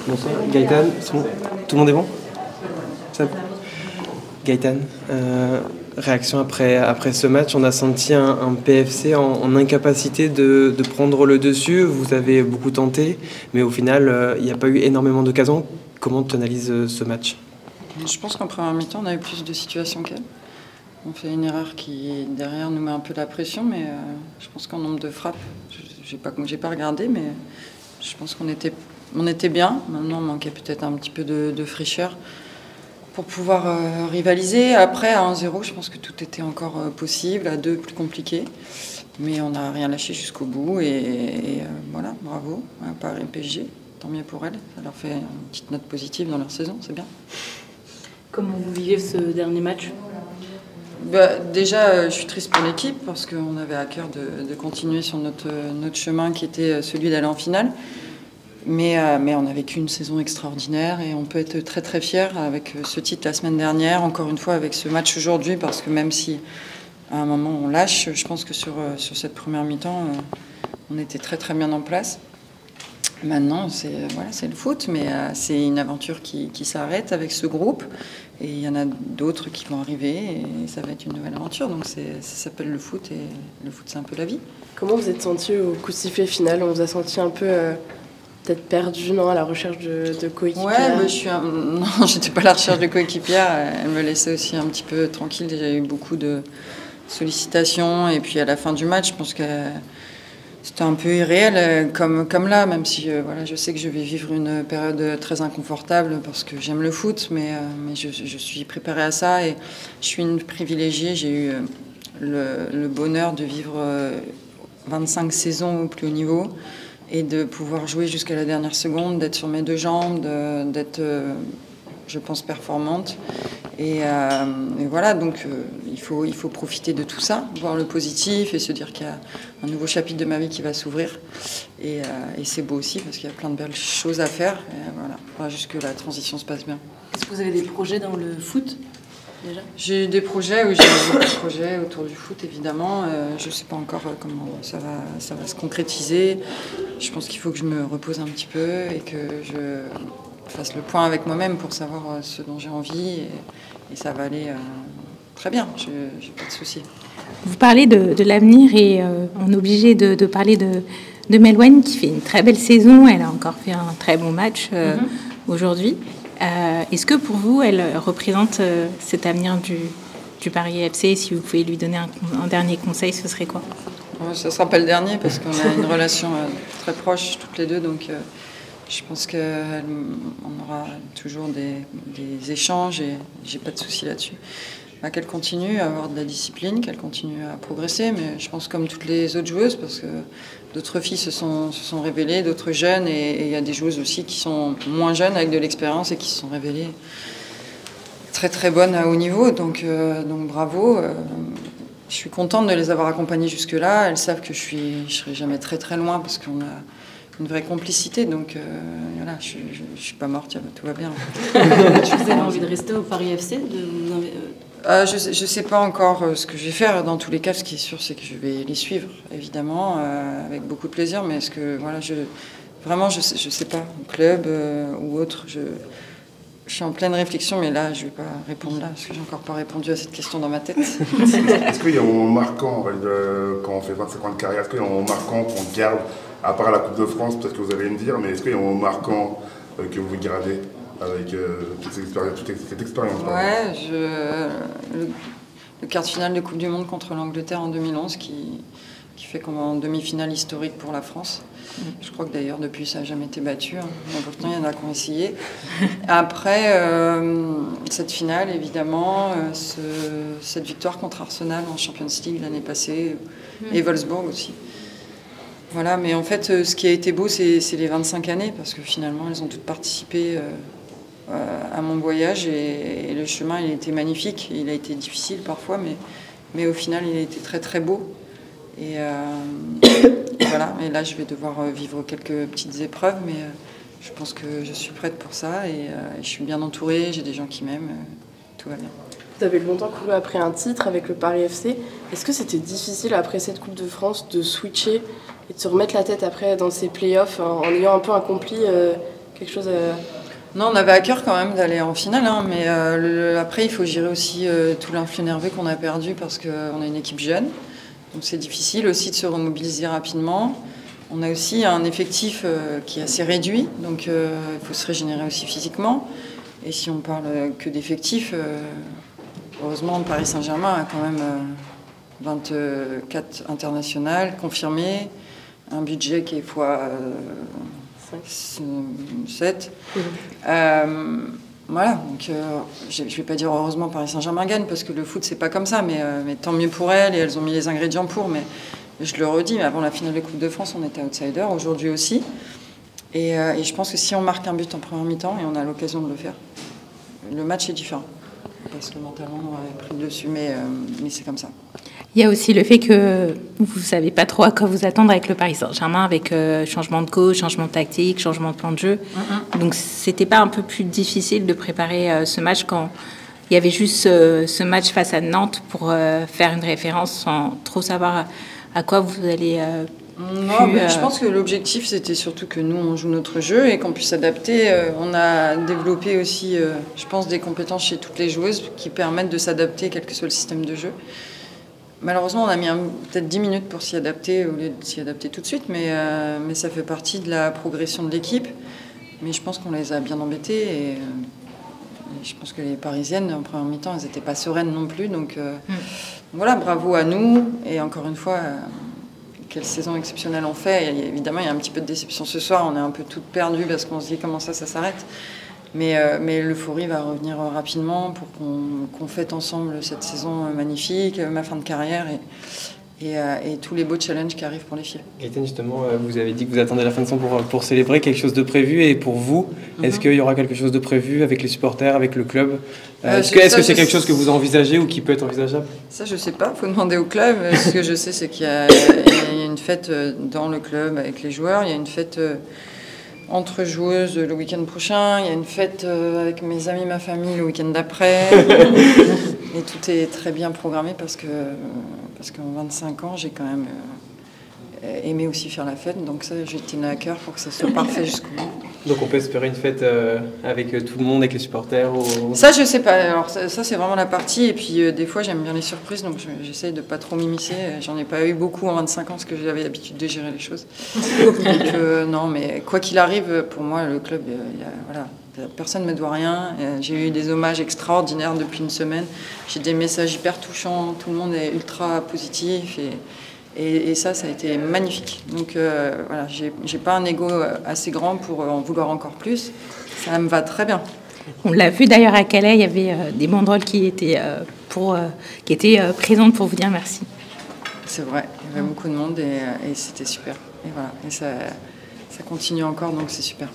Bonsoir. Gaëtan, tout le monde est bon? Ça... Gaëtan, réaction après ce match, on a senti un PFC en incapacité de prendre le dessus. Vous avez beaucoup tenté, mais au final, il n'y a pas eu énormément d'occasions. Comment tu analyses ce match? Je pense qu'en première mi-temps, on a eu plus de situations qu'elle. On fait une erreur qui, derrière, nous met un peu la pression, mais je pense qu'en nombre de frappes, j'ai pas regardé, mais je pense qu'on était bien. Maintenant, on manquait peut-être un petit peu de fraîcheur pour pouvoir rivaliser. Après, à 1-0, je pense que tout était encore possible, à 2, plus compliqué. Mais on n'a rien lâché jusqu'au bout, et voilà, bravo à Paris PSG. Tant mieux pour elles, ça leur fait une petite note positive dans leur saison, c'est bien. Comment vous vivez ce dernier match? Déjà, je suis triste pour l'équipe parce qu'on avait à cœur de continuer sur notre chemin qui était celui d'aller en finale. Mais on a vécu une saison extraordinaire et on peut être très très fiers avec ce titre la semaine dernière, encore une fois avec ce match aujourd'hui, parce que même si à un moment on lâche, je pense que sur cette première mi-temps, on était très très bien en place. Maintenant, c'est le foot, mais c'est une aventure qui s'arrête avec ce groupe. Et il y en a d'autres qui vont arriver et ça va être une nouvelle aventure. Donc ça s'appelle le foot et le foot, c'est un peu la vie. Comment vous êtes senti au coup de sifflet final? On vous a senti un peu peut-être perdu, non, à la recherche de coéquipières? Ouais, non, j'étais pas à la recherche de coéquipières. Elle me laissait aussi un petit peu tranquille. Déjà, il y a eu beaucoup de sollicitations. Et puis à la fin du match, je pense que c'était un peu irréel, comme là, même si je sais que je vais vivre une période très inconfortable parce que j'aime le foot, mais je suis préparée à ça et je suis une privilégiée. J'ai eu le bonheur de vivre 25 saisons au plus haut niveau et de pouvoir jouer jusqu'à la dernière seconde, d'être sur mes deux jambes, d'être, je pense, performante. Et voilà, donc il faut profiter de tout ça, voir le positif et se dire qu'il y a un nouveau chapitre de ma vie qui va s'ouvrir. Et c'est beau aussi parce qu'il y a plein de belles choses à faire. Et voilà, il faudra juste que la transition se passe bien. Est-ce que vous avez des projets dans le foot déjà? J'ai des projets, oui, j'ai beaucoup de projets autour du foot évidemment. Je ne sais pas encore comment ça va se concrétiser. Je pense qu'il faut que je me repose un petit peu et que je fasse le point avec moi-même pour savoir ce dont j'ai envie et ça va aller très bien, j'ai pas de soucis. Vous parlez de l'avenir et on est obligé de parler de Melouane qui fait une très belle saison, elle a encore fait un très bon match aujourd'hui. Est-ce que pour vous, elle représente cet avenir du Paris FC? Si vous pouvez lui donner un dernier conseil, ce serait quoi? Ce ne sera pas le dernier parce qu'on a une relation très proche toutes les deux, donc je pense qu'on aura toujours des échanges et j'ai pas de souci là-dessus. Qu'elle continue à avoir de la discipline, qu'elle continue à progresser, mais je pense comme toutes les autres joueuses, parce que d'autres filles se sont révélées, d'autres jeunes, et il y a des joueuses aussi qui sont moins jeunes avec de l'expérience et qui se sont révélées très très bonnes à haut niveau, donc bravo. Je suis contente de les avoir accompagnées jusque-là. Elles savent que je serai jamais très très loin parce qu'on a une vraie complicité, donc voilà, je suis pas morte, tout va bien. Vous avez envie de rester au Paris FC je sais pas encore ce que je vais faire. Dans tous les cas, ce qui est sûr, c'est que je vais les suivre, évidemment, avec beaucoup de plaisir. Mais est-ce que voilà, je sais pas, club ou autre. Je suis en pleine réflexion, mais là, je vais pas répondre là parce que j'ai encore pas répondu à cette question dans ma tête. Est-ce qu'il y a un moment marquant quand on fait 25 ans de carrière? Est-ce qu'il y a un moment marquant qu'on garde, à part la Coupe de France, peut-être que vous allez me dire, mais est-ce qu'il y a un moment marquant que vous gardez avec toute cette expérience? Ouais, le quart de finale de Coupe du Monde contre l'Angleterre en 2011 qui fait comme en demi-finale historique pour la France. Je crois que d'ailleurs depuis ça n'a jamais été battu, hein. Mais pourtant il y en a qui ont essayé. Après cette finale évidemment, cette victoire contre Arsenal en Champions League l'année passée et Wolfsburg aussi. Voilà, mais en fait ce qui a été beau c'est les 25 années parce que finalement elles ont toutes participé à mon voyage et le chemin il a été magnifique, il a été difficile parfois mais au final il a été très très beau et voilà, et là je vais devoir vivre quelques petites épreuves mais je pense que je suis prête pour ça et je suis bien entourée, j'ai des gens qui m'aiment, tout va bien. Vous avez longtemps couru après un titre avec le Paris FC. Est-ce que c'était difficile après cette Coupe de France de switcher et de se remettre la tête après dans ces playoffs en ayant un peu accompli quelque chose Non, on avait à cœur quand même d'aller en finale, hein, mais après, il faut gérer aussi tout l'influx nerveux qu'on a perdu parce qu'on a une équipe jeune. Donc c'est difficile aussi de se remobiliser rapidement. On a aussi un effectif qui est assez réduit, donc il faut se régénérer aussi physiquement. Et si on parle que d'effectifs, heureusement, Paris Saint-Germain a quand même 24 internationales confirmées, un budget qui est fois 7. Voilà, donc je ne vais pas dire heureusement Paris Saint-Germain gagne, parce que le foot, c'est pas comme ça, mais tant mieux pour elles, et elles ont mis les ingrédients pour. Mais je le redis, mais avant la finale de Coupe de France, on était outsider, aujourd'hui aussi. Et je pense que si on marque un but en première mi-temps, et on a l'occasion de le faire, le match est différent. Parce que mentalement, on a pris le dessus, mais c'est comme ça. Il y a aussi le fait que vous ne savez pas trop à quoi vous attendre avec le Paris Saint-Germain, avec changement de coach, changement de tactique, changement de plan de jeu. Donc, c'était pas un peu plus difficile de préparer ce match quand il y avait juste ce match face à Nantes pour faire une référence sans trop savoir à quoi vous allez... Non, mais je pense que l'objectif, c'était surtout que nous, on joue notre jeu et qu'on puisse s'adapter. On a développé aussi, je pense, des compétences chez toutes les joueuses qui permettent de s'adapter, quel que soit le système de jeu. Malheureusement, on a mis peut-être 10 minutes pour s'y adapter, au lieu de s'y adapter tout de suite, mais ça fait partie de la progression de l'équipe. Mais je pense qu'on les a bien embêtées et je pense que les Parisiennes, en première mi-temps, elles n'étaient pas sereines non plus. Donc voilà, bravo à nous. Et encore une fois, quelle saison exceptionnelle on fait. Et évidemment, il y a un petit peu de déception ce soir. On est un peu toutes perdues parce qu'on se dit comment ça s'arrête. Mais l'euphorie va revenir rapidement pour qu'on fête ensemble cette saison magnifique, ma fin de carrière et tous les beaux challenges qui arrivent pour les filles. Gaëtane, justement, vous avez dit que vous attendez la fin de saison pour célébrer quelque chose de prévu. Et pour vous, est-ce qu'il y aura quelque chose de prévu avec les supporters, avec le club? Est-ce que c'est quelque chose que vous envisagez ou qui peut être envisageable? Ça, je ne sais pas. Il faut demander au club. Ce que je sais, c'est qu'il y a une fête dans le club avec les joueurs. Il y a une fête... entre joueuses le week-end prochain, il y a une fête avec mes amis, ma famille le week-end d'après. Et tout est très bien programmé parce qu'en 25 ans, j'ai quand même aimé aussi faire la fête. Donc ça, j'ai tenu à cœur pour que ça soit parfait jusqu'au bout. Donc on peut espérer une fête avec tout le monde, avec les supporters Ça, je sais pas. Alors ça c'est vraiment la partie. Et puis des fois, j'aime bien les surprises, donc j'essaye de pas trop m'immiscer. J'en ai pas eu beaucoup en 25 ans parce que j'avais l'habitude de gérer les choses. Donc non, mais quoi qu'il arrive, pour moi, le club, voilà, personne ne me doit rien. J'ai eu des hommages extraordinaires depuis une semaine. J'ai des messages hyper touchants. Tout le monde est ultra positif et ça a été magnifique. Donc voilà, j'ai pas un ego assez grand pour en vouloir encore plus. Ça me va très bien. On l'a vu d'ailleurs à Calais, il y avait des banderoles qui étaient présentes pour vous dire merci. C'est vrai, il y avait beaucoup de monde et c'était super. Et voilà, et ça continue encore, donc c'est super.